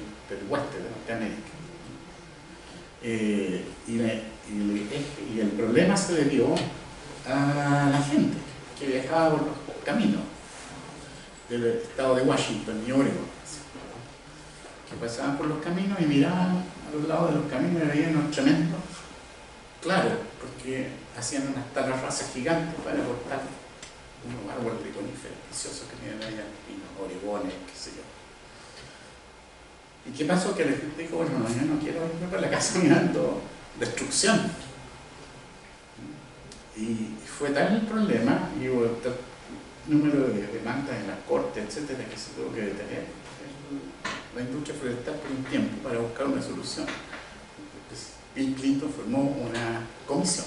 oeste de Norteamérica. Y el problema se debió a la gente que viajaba por los caminos del estado de Washington y Oregon, que pasaban por los caminos y miraban a los lados de los caminos y veían unos tremendos claros, porque hacían unas talas rasas gigantes para cortar unos árboles de coníferas preciosos que tienen allá, pinos, oregones, qué sé yo. ¿Y qué pasó? Que la gente dijo, bueno, no, yo no quiero irme para la casa mirando destrucción. Y fue tal el problema, y hubo tal número de demandas en las cortes, etcétera, que se tuvo que detener la industria forestal por un tiempo para buscar una solución. Bill Clinton formó una comisión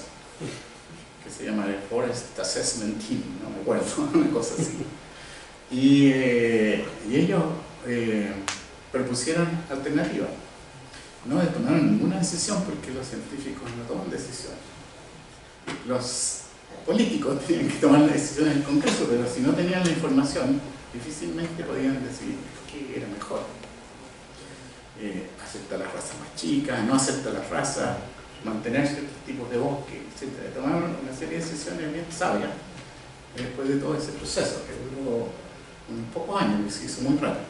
que se llama el Forest Assessment Team, no me acuerdo, una cosa así. Y ellos propusieron alternativas. No tomaron ninguna decisión porque los científicos no toman decisiones. Los políticos tenían que tomar la decisión en el Congreso, pero si no tenían la información, difícilmente podían decidir qué era mejor. Aceptar las razas más chicas, no aceptar las razas, mantener ciertos tipos de bosque, etc. Tomaron una serie de decisiones bien sabias después de todo ese proceso, que duró unos pocos años y se hizo muy rápido.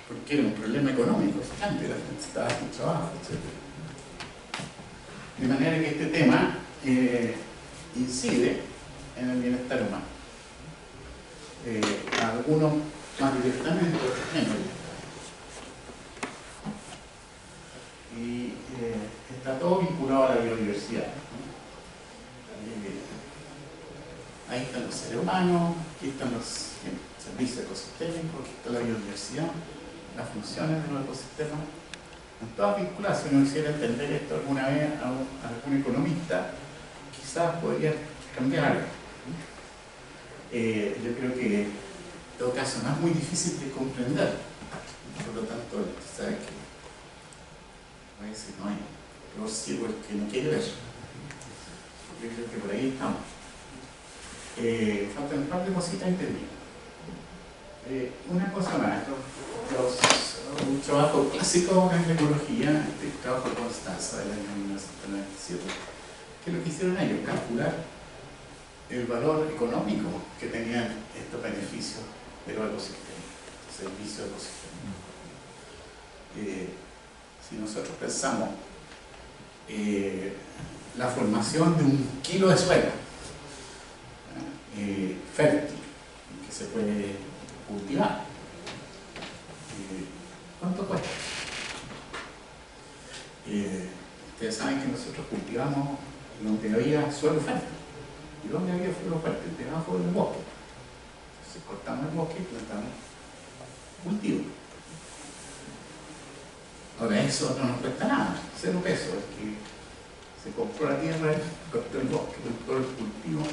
Porque era un problema económico gigante, la gente estaba sin trabajo, etc. De manera que este tema incide en el bienestar humano. Algunos más directamente, otros menos. Y está todo vinculado a la biodiversidad. Ahí están los seres humanos, aquí están los servicios ecosistémicos, aquí está la biodiversidad, las funciones de los ecosistemas. Están todas vinculadas. Si uno quisiera entender esto alguna vez a algún economista, quizás podría cambiar algo. Yo creo que en todo caso no es muy difícil de comprender. Por lo tanto, sabe que a veces no hay peor ciego el que no quiere ver. Yo creo que por ahí estamos. Faltan un par de cositas y termino. Una cosa más, un trabajo clásico en la ecología, el trabajo de Constanza del año 1997, que lo que hicieron ellos, calcular el valor económico que tenían estos beneficios de los ecosistemas, servicios ecosistémicos. Si nosotros pensamos la formación de un kilo de suelo fértil, que se puede cultivar, ¿cuánto cuesta? Ustedes saben que nosotros cultivamos donde había suelo fértil. ¿Y dónde había suelo fértil? Debajo del bosque. Entonces cortamos el bosque y plantamos cultivo. Ahora eso no nos cuesta nada, 0 pesos, es que se compró la tierra, cortó el bosque, cortó el cultivo,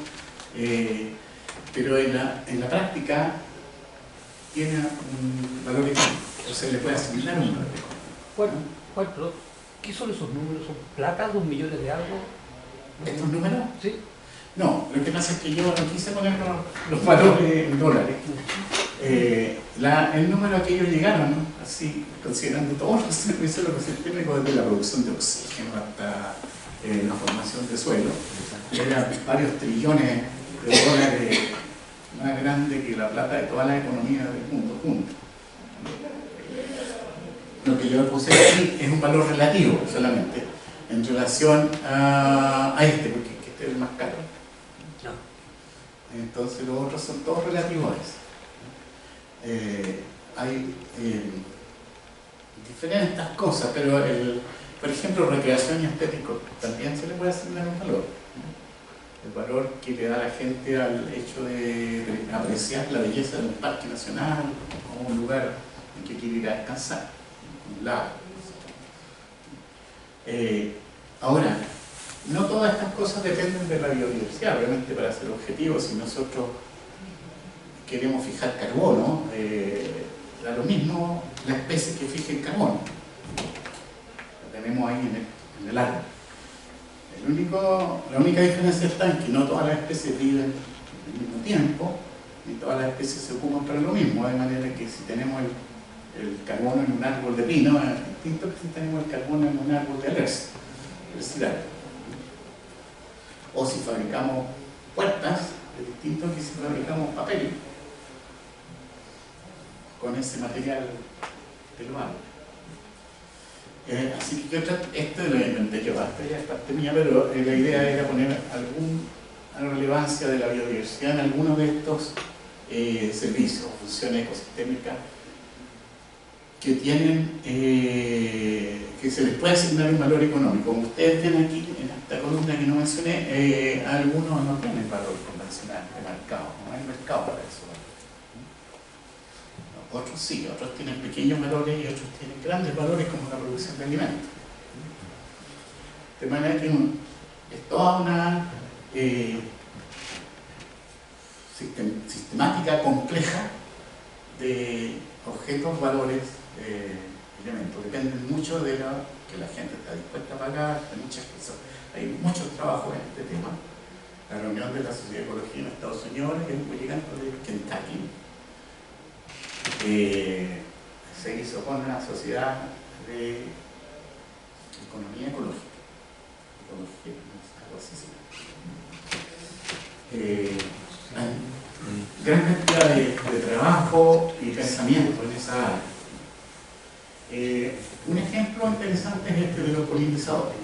pero en la práctica tiene un valor económico, o sea, le puede asignar un valor económico. Bueno, ¿qué son esos números? ¿Son plata, 2 millones de algo? ¿Estos números? Sí. No, lo que pasa es que yo no quise poner los valores en dólares. El número a que ellos llegaron, ¿no? Así, considerando todos los servicios ecosistémicos, desde la producción de oxígeno hasta la formación de suelo, eran varios trillones de dólares, más grande que la plata de todas las economías del mundo juntas. Lo que yo puse aquí es un valor relativo solamente, en relación a este, porque este es el más caro. Entonces los otros son todos relativos a eso. Hay diferentes cosas, pero por ejemplo, recreación y estético también se le puede asignar un valor. El valor que le da a la gente al hecho de apreciar la belleza de un parque nacional o un lugar en que quiere ir a descansar, un lago. Ahora, no todas estas cosas dependen de la biodiversidad. Obviamente, para ser objetivos, si nosotros queremos fijar carbono, da lo mismo la especie que fije el carbono. Lo tenemos ahí en el árbol. La única diferencia está en que no todas las especies viven al mismo tiempo, ni todas las especies se ocupan para lo mismo, de manera que si tenemos el carbono en un árbol de pino, distinto que si tenemos el carbono en un árbol de alerce, velocidad. O si fabricamos puertas, es distinto que si fabricamos papel con ese material de los árboles. Así que esto lo inventé yo, esto ya es parte mía, pero la idea era poner alguna relevancia de la biodiversidad en algunos de estos servicios o funciones ecosistémicas que tienen, que se les puede asignar un valor económico. Como ustedes ven aquí en esta columna que no mencioné, algunos no tienen valor convencional de mercado, no hay mercado para eso. Otros sí, otros tienen pequeños valores y otros tienen grandes valores como la producción de alimentos. De manera que es toda una sistemática compleja de objetos, valores, elementos. Dependen mucho de lo que la gente está dispuesta a pagar, de muchas cosas. Hay mucho trabajo en este tema. La reunión de la Sociedad de Ecología en Estados Unidos, que es un proyecto de Kentucky, se hizo con la Sociedad de Economía Ecológica. Algo así se llama. Hay gran cantidad de trabajo y pensamiento en esa área. Un ejemplo interesante es este de los polinizadores.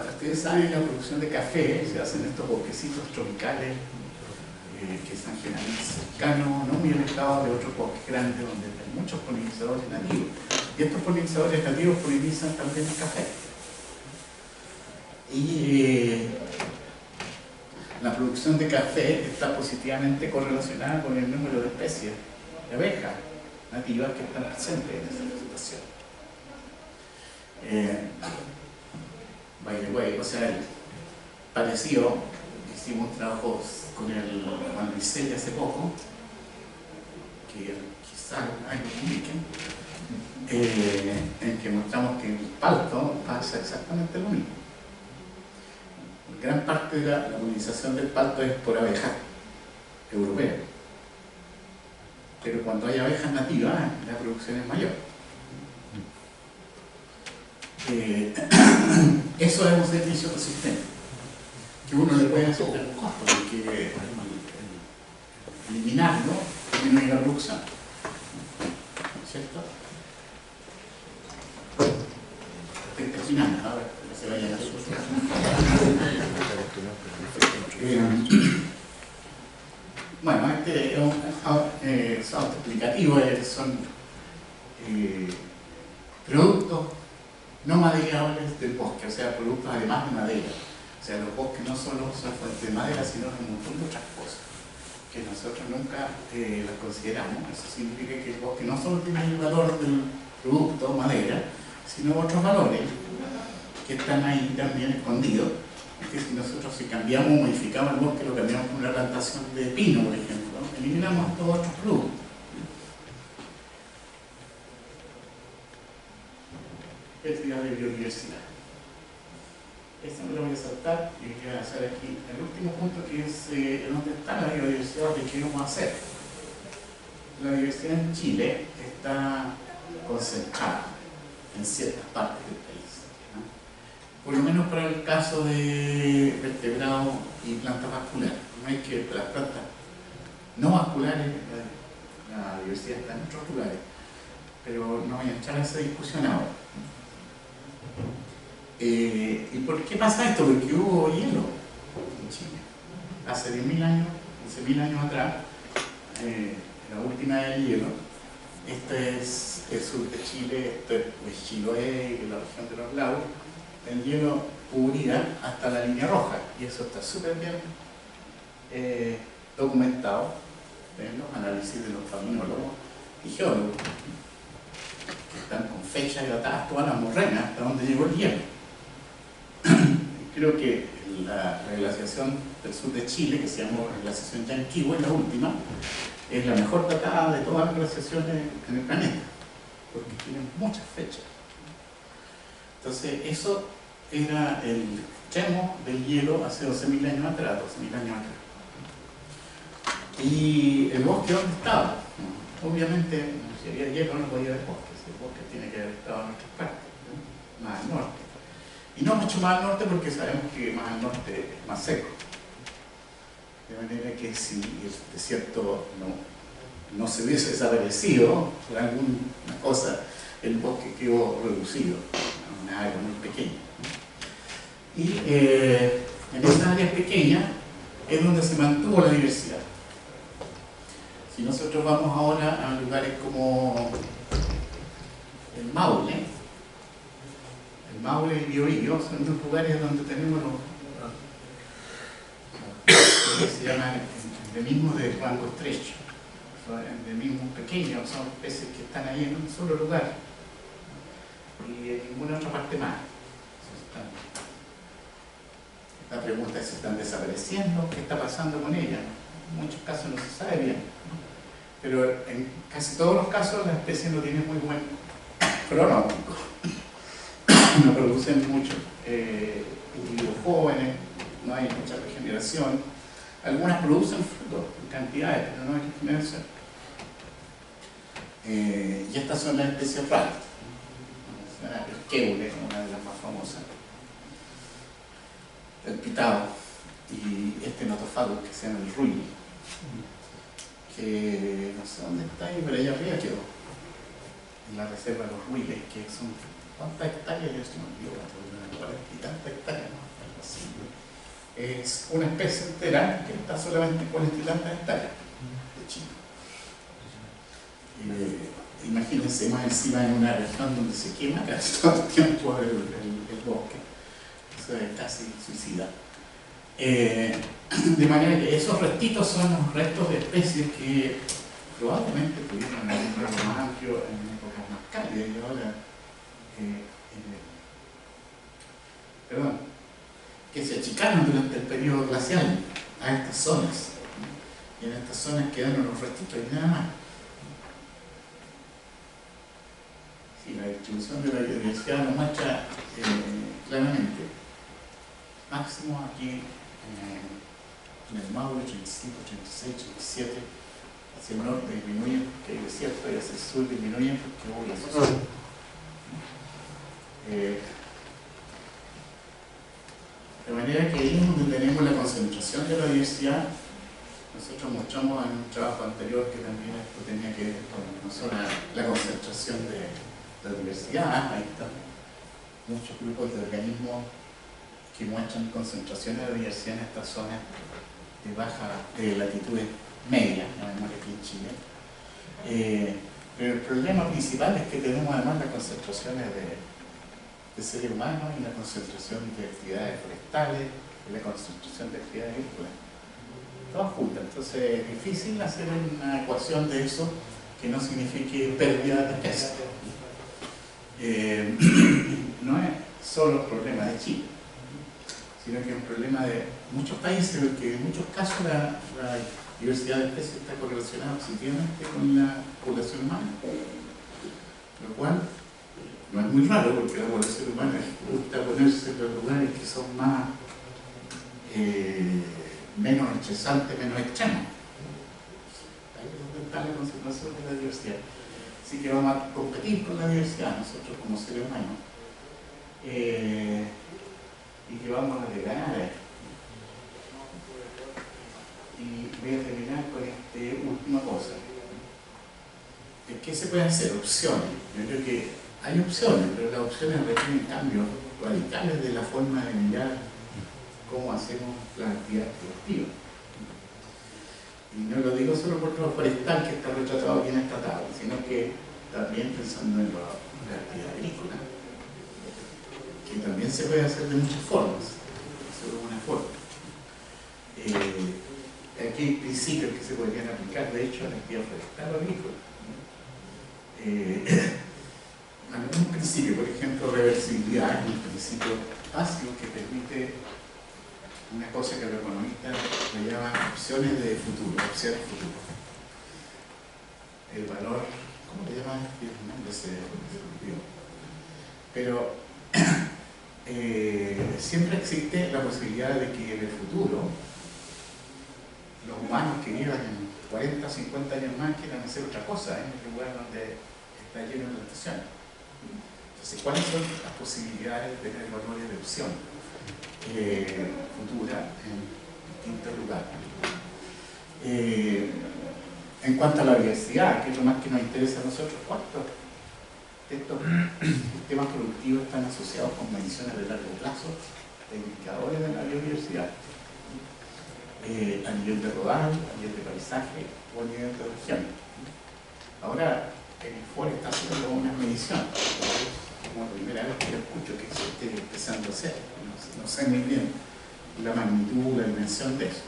Ustedes saben, la producción de café se hacen estos bosquecitos tropicales que están generalmente cercanos, no muy alejados de otros bosques grandes donde hay muchos polinizadores nativos. Y estos polinizadores nativos polinizan también el café. Y la producción de café está positivamente correlacionada con el número de especies de abejas nativas que están presentes en esa vegetación. By the way, o sea, parecido, hicimos trabajos con el Juan Luis hace poco, que quizás hay que publiquen, en que mostramos que en el palto pasa exactamente lo mismo. Gran parte de la polinización del palto es por abejas europeas, pero cuando hay abejas nativas la producción es mayor. Eso es un servicio ecosistémico que uno le puede hacer un costo, porque eliminarlo disminuye la producción, ¿cierto? Estoy terminando ahora, que se vayan a su bueno, este es un autoexplicativo, son productos no maderables del bosque, o sea, productos además de madera. O sea, los bosques no solo son fuentes de madera, sino un montón de otras cosas que nosotros nunca las consideramos. Eso significa que el bosque no solo tiene el valor del producto madera, sino otros valores que están ahí también escondidos. Que si nosotros cambiamos o modificamos el bosque, lo cambiamos por una plantación de pino, por ejemplo, eliminamos todos otros productos. Pérdida de biodiversidad. Esto me lo voy a saltar y voy a hacer aquí el último punto, que es dónde está la biodiversidad, de qué vamos a hacer. La biodiversidad en Chile está concentrada en ciertas partes del país, ¿no? Por lo menos para el caso de vertebrados y plantas vasculares. No es que las plantas no vasculares, la biodiversidad está en otros lugares, pero no voy a echar esa discusión ahora. ¿Y por qué pasa esto? Porque hubo hielo en Chile hace 10.000 años, 11.000 años atrás, la última era el hielo. Este es el sur de Chile, esto es Chiloé, la región de los lagos. El hielo cubría hasta la línea roja, y eso está súper bien documentado en los análisis de los faunólogos y geólogos, que están con fechas y datadas todas las morrenas hasta donde llegó el hielo. Creo que la glaciación del sur de Chile, que se llamó glaciación Yanquihue, la última, es la mejor datada de todas las glaciaciones en el planeta, porque tienen muchas fechas. Entonces, eso era el extremo del hielo hace 12.000 años atrás, 12.000 años atrás. ¿Y el bosque dónde estaba? ¿No? Obviamente, si había hielo no podía haber bosques, el bosque tiene que haber estado en otras partes, ¿no? Más al norte. Y no mucho más al norte porque sabemos que más al norte es más seco. De manera que si el desierto no se hubiese desaparecido por alguna cosa, el bosque quedó reducido a una área muy pequeña. Y en esa área pequeña es donde se mantuvo la diversidad. Si nosotros vamos ahora a lugares como el Maule y el Biobío, son dos lugares donde tenemos los que se llaman endemismos de rango estrecho, son endemismos pequeños, son peces que están ahí en un solo lugar y en ninguna otra parte más. La pregunta es si están desapareciendo, qué está pasando con ellas. En muchos casos no se sabe bien, pero en casi todos los casos la especie no tiene muy buen pronóstico. No producen muchos individuos jóvenes, no hay mucha regeneración. Algunas producen frutos en cantidades, pero no hay regeneración. Y estas son las especies raras. El queule, una de las más famosas. El pitao y este notofagus que se llama el ruili, que no sé dónde está ahí, pero allá arriba quedó, en la reserva de los ruiles, que son ¿cuántas hectáreas? Yo estoy olvidando, 40 y tantas hectáreas, ¿no? Algo así. Es una especie entera que está solamente en 40 y tantas hectáreas de China. Imagínense más encima en una región donde se quema casi todo el tiempo el bosque. Eso es casi suicida. De manera que esos restitos son los restos de especies que probablemente tuvieron un rango más amplio en épocas más cálidas y ahora que se achicaron durante el periodo glacial a estas zonas. Y en estas zonas quedaron los restitos y nada más. Sí, la distribución de la biodiversidad lo muestra claramente. Máximo aquí en el Maule, 35, 36, 37, hacia el norte disminuyen porque hay desierto y hacia el sur disminuyen porque hubo glaciación. De manera que ahí es donde tenemos la concentración de la diversidad. Nosotros mostramos en un trabajo anterior que también esto tenía que ver con no solo la concentración de la diversidad, ahí están muchos grupos de organismos que muestran concentraciones de diversidad en estas zonas de latitudes medias, llamémosle aquí en Chile. Pero el problema principal es que tenemos además las concentraciones de seres humanos y la concentración de actividades forestales y la concentración de actividades agrícolas. Todas juntas. Entonces es difícil hacer una ecuación de eso que no signifique pérdida de especies. No es solo el problema de Chile, sino que es un problema de muchos países, porque en muchos casos la diversidad de especies está correlacionada positivamente con la población humana, lo cual no es muy raro porque la población humana gusta ponerse en los lugares que son más menos estresantes, menos extremos. Ahí es donde está la conservación de la diversidad. Así que vamos a competir con la diversidad nosotros como seres humanos y que vamos a ganar a esto. Y voy a terminar con esta última cosa. ¿Qué se puede hacer? Opciones. Yo creo que hay opciones, pero las opciones requieren cambios radicales de la forma de mirar cómo hacemos las actividades productivas. Y no lo digo solo por lo forestal que está retratado aquí en esta tabla, sino que también pensando en la actividad agrícola, que también se puede hacer de muchas formas, solo una forma. Aquí hay principios que se podrían aplicar, de hecho, a la actividad forestal o agrícola. Algún principio, por ejemplo, reversibilidad, es un principio básico que permite una cosa que los economistas le llaman opciones de futuro, opciones futuras. El valor, ¿cómo le llaman? El nombre se olvidó. Pero siempre existe la posibilidad de que en el futuro los humanos que vivan en 40 o 50 años más quieran hacer otra cosa en el lugar donde está lleno de plantaciones. Entonces, ¿cuáles son las posibilidades de tener valores de opción futura en distintos lugares? En cuanto a la diversidad, que es lo más que nos interesa a nosotros, ¿cuántos de estos sistemas productivos están asociados con mediciones de largo plazo de indicadores de la biodiversidad? A nivel de rodal, a nivel de paisaje o a nivel de región. Ahora, el INFOR está haciendo una medición, como la primera vez que lo escucho que se esté empezando a hacer, no sé muy bien la magnitud, la dimensión de eso.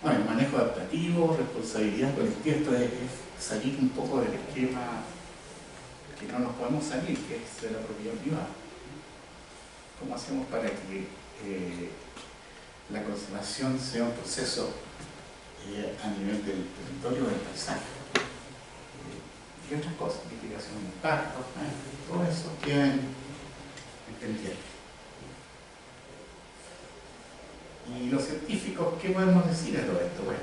Bueno, el manejo adaptativo, responsabilidad colectiva, esto es salir un poco del esquema que no nos podemos salir, que es de la propiedad privada. ¿Cómo hacemos para que la conservación sea un proceso a nivel del territorio, del paisaje? Y otras cosas, mitigación de impactos, todo eso queda en pendiente. Y los científicos, ¿qué podemos decir de todo esto? Bueno,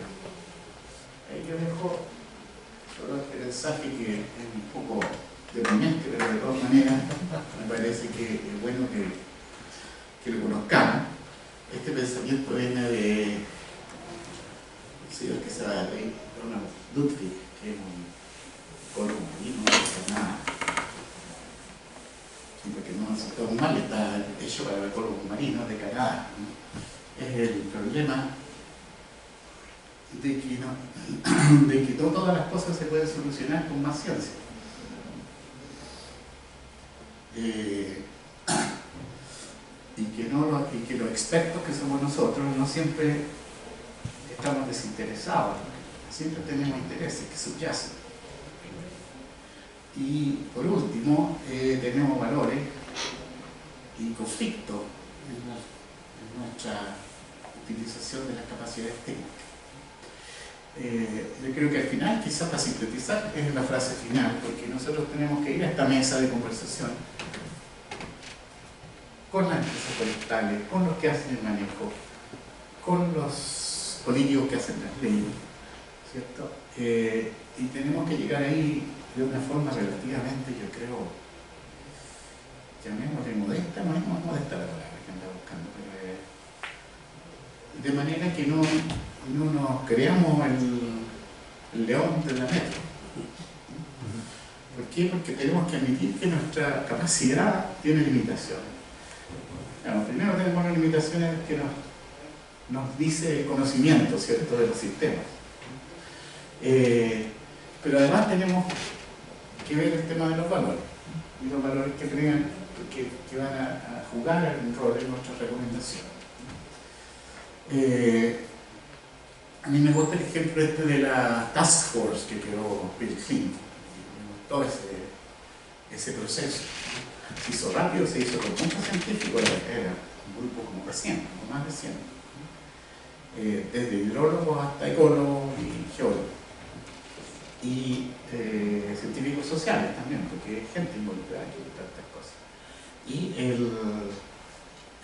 yo dejo solo este mensaje que es un poco deprimente, pero de todas maneras me parece que es bueno que lo conozcamos. Este pensamiento viene de un señor que se llama Ronald Ludwig, que es un ecólogo marino, no dice nada. Sí, porque no se todo mal, está hecho para ecólogos marinos de Canadá, ¿no? Es el problema de que no todas las cosas se pueden solucionar con más ciencia. Y que los expertos que somos nosotros no siempre estamos desinteresados, siempre tenemos intereses que subyacen. Y por último, tenemos valores y conflictos en nuestra utilización de las capacidades técnicas. Yo creo que al final, quizás para sintetizar, es la frase final, porque nosotros tenemos que ir a esta mesa de conversación con las empresas forestales, con los que hacen el manejo, con los políticos que hacen las leyes, ¿cierto? Y tenemos que llegar ahí de una forma relativamente, yo creo, llamémosle modesta, no es más modesta la palabra que anda buscando, pero de manera que no nos creamos el león de la metro. ¿Por qué? Porque tenemos que admitir que nuestra capacidad tiene limitaciones. Bueno, primero tenemos las limitaciones que nos dice el conocimiento, ¿cierto?, de los sistemas. Pero además tenemos que ver el tema de los valores, y los valores que van a jugar un rol en nuestra recomendación. A mí me gusta el ejemplo este de la Task Force que creó Bill Clinton. Todo ese proceso se hizo rápido, se hizo con muchos científicos, era un grupo como de 100, o más de 100, desde hidrólogos hasta ecólogos y geólogos, y científicos sociales también, porque hay gente involucrada en tantas cosas. Y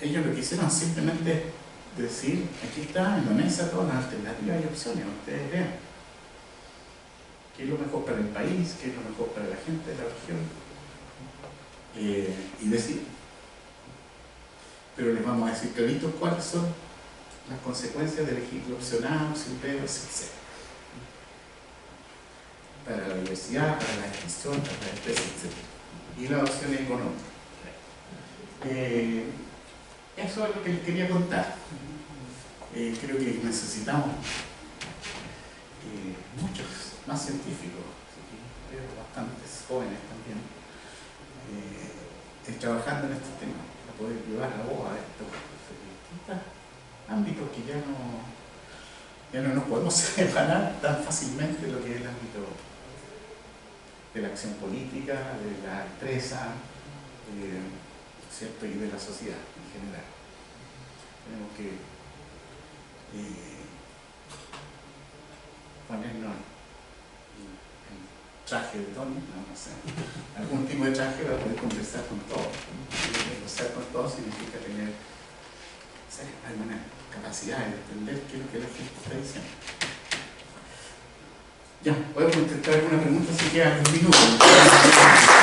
ellos lo que hicieron simplemente decir, aquí está en la mesa todas las alternativas y opciones, ustedes vean qué es lo mejor para el país, qué es lo mejor para la gente de la región, y decir. Pero les vamos a decir claritos cuáles son las consecuencias de elegir lo opcional, simpleos, etc. Para la diversidad, para la extinción, para la especie, etc. Y las opciones económicas. Eso es lo que les quería contar. Creo que necesitamos muchos más científicos, bastantes jóvenes también, trabajando en este tema, para poder llevar la voz a estos distintos ámbitos que ya no nos podemos separar tan fácilmente de lo que es el ámbito de la acción política, de la empresa, ¿cierto?, y de la sociedad en general. Tenemos que ponernos en traje de Tony, no sé, algún tipo de traje para poder conversar con todos. Y conversar con todos significa tener alguna capacidad de entender qué es lo que la gente está diciendo. Ya, podemos contestar alguna pregunta si quedan un minuto.